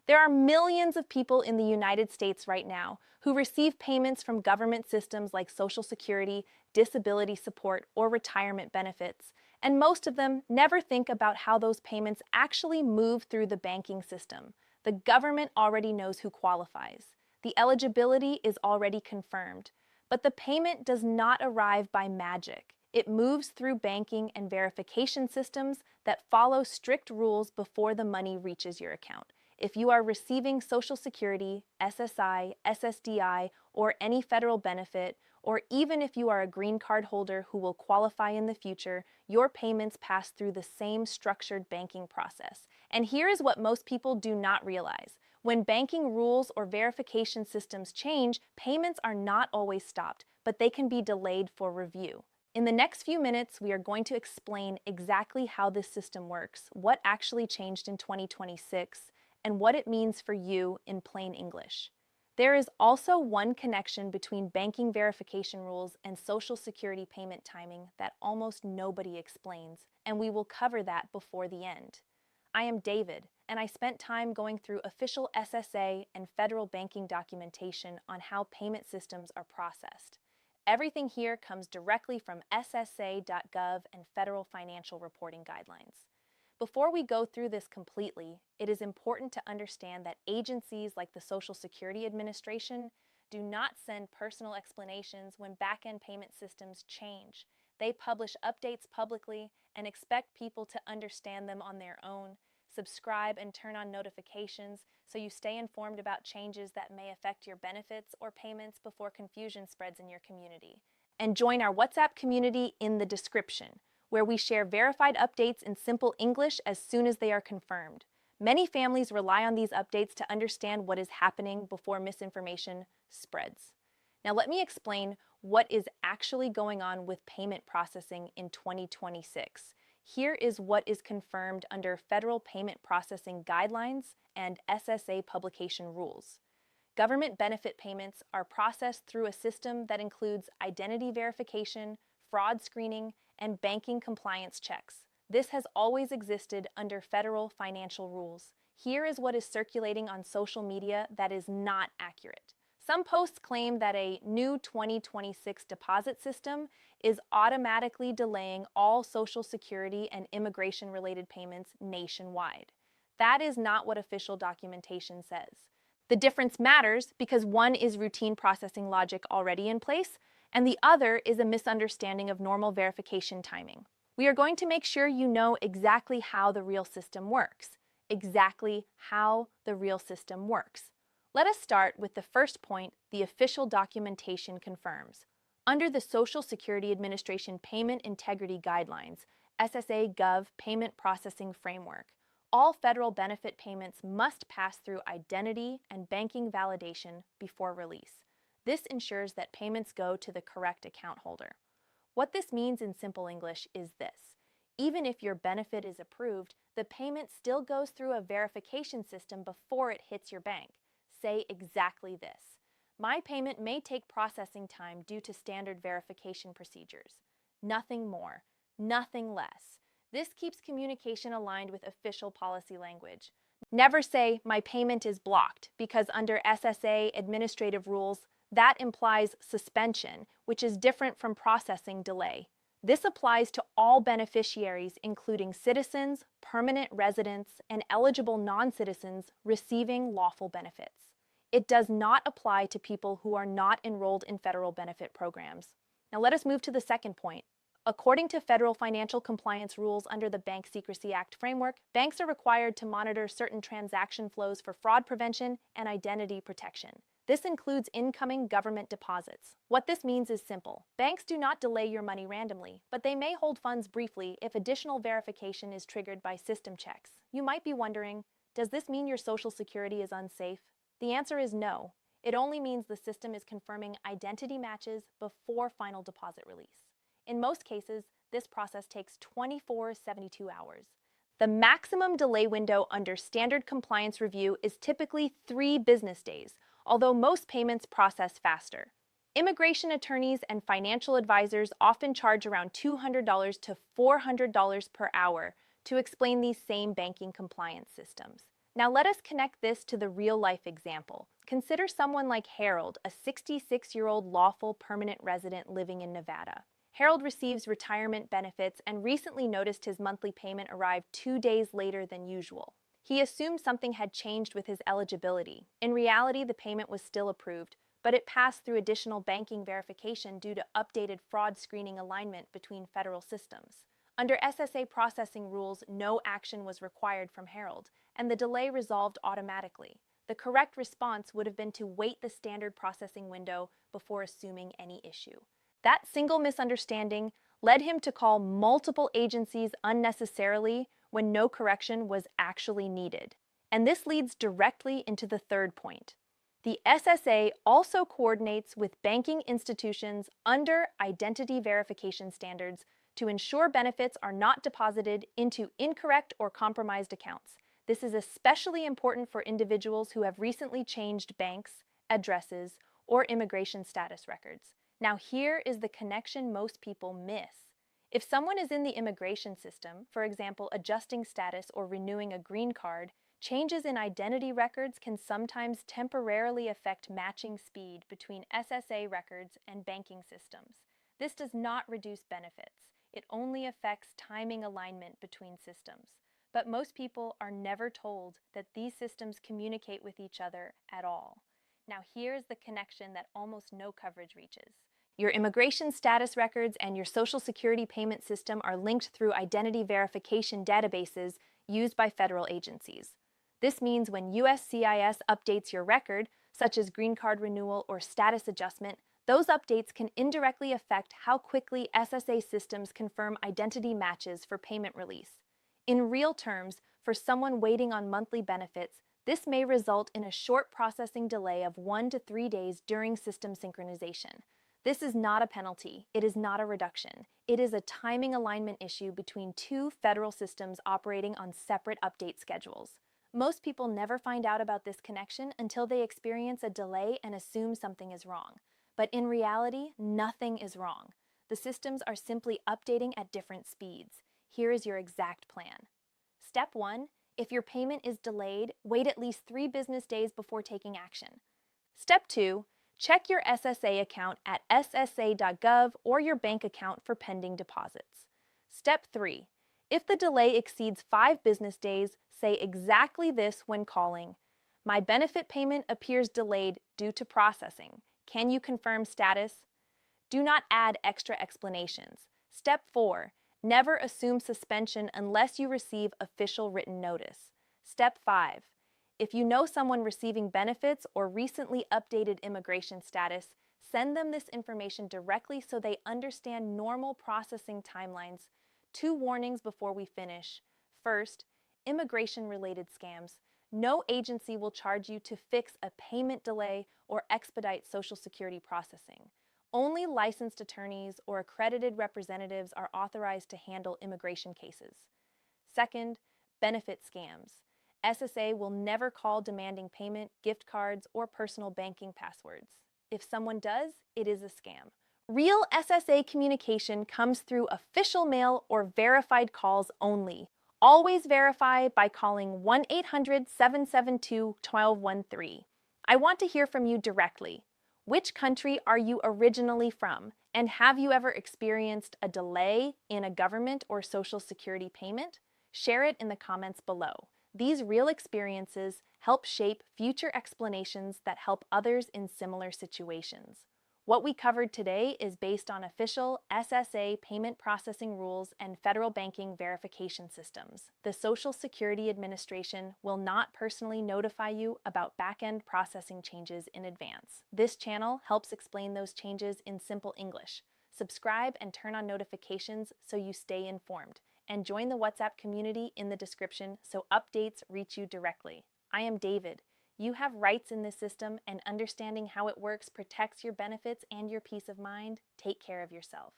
There are millions of people in the United States right now who receive payments from government systems like Social Security, disability support, or retirement benefits, and most of them never think about how those payments actually move through the banking system. The government already knows who qualifies. The eligibility is already confirmed, but the payment does not arrive by magic. It moves through banking and verification systems that follow strict rules before the money reaches your account. If you are receiving Social Security, SSI, SSDI, or any federal benefit, or even if you are a green card holder who will qualify in the future, your payments pass through the same structured banking process. And here is what most people do not realize. When banking rules or verification systems change, payments are not always stopped, but they can be delayed for review. In the next few minutes, we are going to explain exactly how this system works, what actually changed in 2026, and what it means for you in plain English. There is also one connection between banking verification rules and Social Security payment timing that almost nobody explains, and we will cover that before the end. I am David, and I spent time going through official SSA and federal banking documentation on how payment systems are processed. Everything here comes directly from SSA.gov and federal financial reporting guidelines. Before we go through this completely, it is important to understand that agencies like the Social Security Administration do not send personal explanations when back-end payment systems change. They publish updates publicly and expect people to understand them on their own. Subscribe and turn on notifications so you stay informed about changes that may affect your benefits or payments before confusion spreads in your community. And join our WhatsApp community in the description, where we share verified updates in simple English as soon as they are confirmed. Many families rely on these updates to understand what is happening before misinformation spreads. Now let me explain what is actually going on with payment processing in 2026. Here is what is confirmed under Federal Payment Processing Guidelines and SSA publication rules. Government benefit payments are processed through a system that includes identity verification, fraud screening, and banking compliance checks. This has always existed under federal financial rules. Here is what is circulating on social media that is not accurate. Some posts claim that a new 2026 deposit system is automatically delaying all Social Security and immigration-related payments nationwide. That is not what official documentation says. The difference matters because one is routine processing logic already in place, and the other is a misunderstanding of normal verification timing. We are going to make sure you know exactly how the real system works. Exactly how the real system works. Let us start with the first point the official documentation confirms. Under the Social Security Administration Payment Integrity Guidelines, SSA Gov Payment Processing Framework, all federal benefit payments must pass through identity and banking validation before release. This ensures that payments go to the correct account holder. What this means in simple English is this. Even if your benefit is approved, the payment still goes through a verification system before it hits your bank. Say exactly this. My payment may take processing time due to standard verification procedures. Nothing more, nothing less. This keeps communication aligned with official policy language. Never say, my payment is blocked, because under SSA administrative rules, that implies suspension, which is different from processing delay. This applies to all beneficiaries, including citizens, permanent residents, and eligible non-citizens receiving lawful benefits. It does not apply to people who are not enrolled in federal benefit programs. Now let us move to the second point. According to federal financial compliance rules under the Bank Secrecy Act framework, banks are required to monitor certain transaction flows for fraud prevention and identity protection. This includes incoming government deposits. What this means is simple. Banks do not delay your money randomly, but they may hold funds briefly if additional verification is triggered by system checks. You might be wondering, does this mean your Social Security is unsafe? The answer is no. It only means the system is confirming identity matches before final deposit release. In most cases, this process takes 24 to 72 hours. The maximum delay window under standard compliance review is typically 3 business days, although most payments process faster. Immigration attorneys and financial advisors often charge around $200 to $400 per hour to explain these same banking compliance systems. Now let us connect this to the real-life example. Consider someone like Harold, a 66-year-old lawful permanent resident living in Nevada. Harold receives retirement benefits and recently noticed his monthly payment arrived 2 days later than usual. He assumed something had changed with his eligibility. In reality, the payment was still approved, but it passed through additional banking verification due to updated fraud screening alignment between federal systems. Under SSA processing rules, no action was required from Harold, and the delay resolved automatically. The correct response would have been to wait the standard processing window before assuming any issue. That single misunderstanding led him to call multiple agencies unnecessarily when no correction was actually needed. And this leads directly into the third point. The SSA also coordinates with banking institutions under identity verification standards to ensure benefits are not deposited into incorrect or compromised accounts. This is especially important for individuals who have recently changed banks, addresses, or immigration status records. Now here is the connection most people miss. If someone is in the immigration system, for example, adjusting status or renewing a green card, changes in identity records can sometimes temporarily affect matching speed between SSA records and banking systems. This does not reduce benefits. It only affects timing alignment between systems. But most people are never told that these systems communicate with each other at all. Now here's the connection that almost no coverage reaches. Your immigration status records and your Social Security payment system are linked through identity verification databases used by federal agencies. This means when USCIS updates your record, such as green card renewal or status adjustment, those updates can indirectly affect how quickly SSA systems confirm identity matches for payment release. In real terms, for someone waiting on monthly benefits, this may result in a short processing delay of 1 to 3 days during system synchronization. This is not a penalty. It is not a reduction. It is a timing alignment issue between two federal systems operating on separate update schedules. Most people never find out about this connection until they experience a delay and assume something is wrong. But in reality, nothing is wrong. The systems are simply updating at different speeds. Here is your exact plan. Step 1. If your payment is delayed, wait at least 3 business days before taking action. Step 2. Check your SSA account at ssa.gov or your bank account for pending deposits. Step 3. If the delay exceeds 5 business days, say exactly this when calling. My benefit payment appears delayed due to processing. Can you confirm status? Do not add extra explanations. Step 4. Never assume suspension unless you receive official written notice. Step 5. If you know someone receiving benefits or recently updated immigration status, send them this information directly so they understand normal processing timelines. 2 warnings before we finish. First, immigration-related scams. No agency will charge you to fix a payment delay or expedite Social Security processing. Only licensed attorneys or accredited representatives are authorized to handle immigration cases. Second, benefit scams. SSA will never call demanding payment, gift cards, or personal banking passwords. If someone does, it is a scam. Real SSA communication comes through official mail or verified calls only. Always verify by calling 1-800-772-1213. I want to hear from you directly. Which country are you originally from? And have you ever experienced a delay in a government or Social Security payment? Share it in the comments below. These real experiences help shape future explanations that help others in similar situations. What we covered today is based on official SSA payment processing rules and federal banking verification systems. The Social Security Administration will not personally notify you about back-end processing changes in advance. This channel helps explain those changes in simple English. Subscribe and turn on notifications so you stay informed. And join the WhatsApp community in the description so updates reach you directly. I am David. You have rights in this system, and understanding how it works protects your benefits and your peace of mind. Take care of yourself.